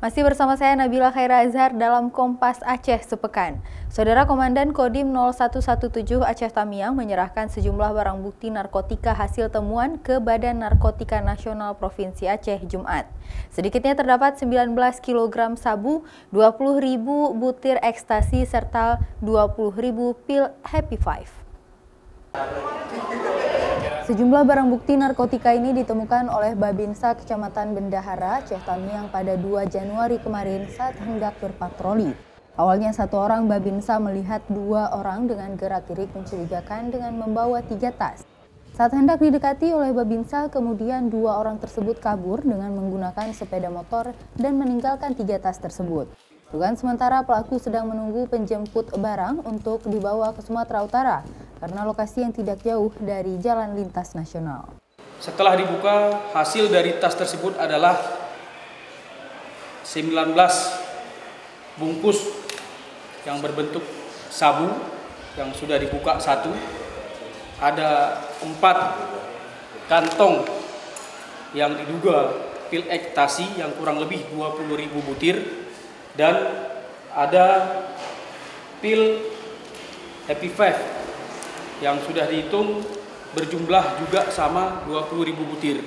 Masih bersama saya Nabila Khaira Azhar dalam Kompas Aceh Sepekan. Saudara Komandan Kodim 0117 Aceh Tamiang menyerahkan sejumlah barang bukti narkotika hasil temuan ke Badan Narkotika Nasional Provinsi Aceh Jumat. Sedikitnya terdapat 19 kg sabu, 20.000 butir ekstasi serta 20.000 pil Happy Five. Sejumlah barang bukti narkotika ini ditemukan oleh Babinsa Kecamatan Bendahara, Aceh Tamiang pada 2 Januari kemarin saat hendak berpatroli. Awalnya satu orang Babinsa melihat 2 orang dengan gerak-gerik mencurigakan dengan membawa 3 tas. Saat hendak didekati oleh Babinsa, kemudian 2 orang tersebut kabur dengan menggunakan sepeda motor dan meninggalkan 3 tas tersebut. Dugaan sementara pelaku sedang menunggu penjemput barang untuk dibawa ke Sumatera Utara karena lokasi yang tidak jauh dari jalan lintas nasional. Setelah dibuka, hasil dari tas tersebut adalah 19 bungkus yang berbentuk sabu yang sudah dibuka satu. Ada 4 kantong yang diduga pil ekstasi yang kurang lebih 20.000 butir. Dan ada pil Happy Five yang sudah dihitung berjumlah juga sama 20.000 butir.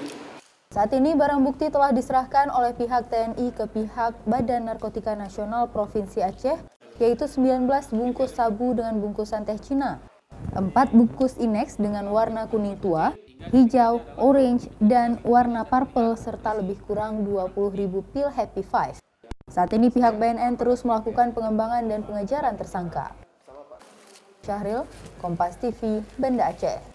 Saat ini barang bukti telah diserahkan oleh pihak TNI ke pihak Badan Narkotika Nasional Provinsi Aceh, yaitu 19 bungkus sabu dengan bungkusan teh Cina, 4 bungkus Inex dengan warna kuning tua, hijau, orange, dan warna purple, serta lebih kurang 20.000 pil Happy Five. Saat ini pihak BNN terus melakukan pengembangan dan pengejaran tersangka. Syahril, Kompas TV, Banda Aceh.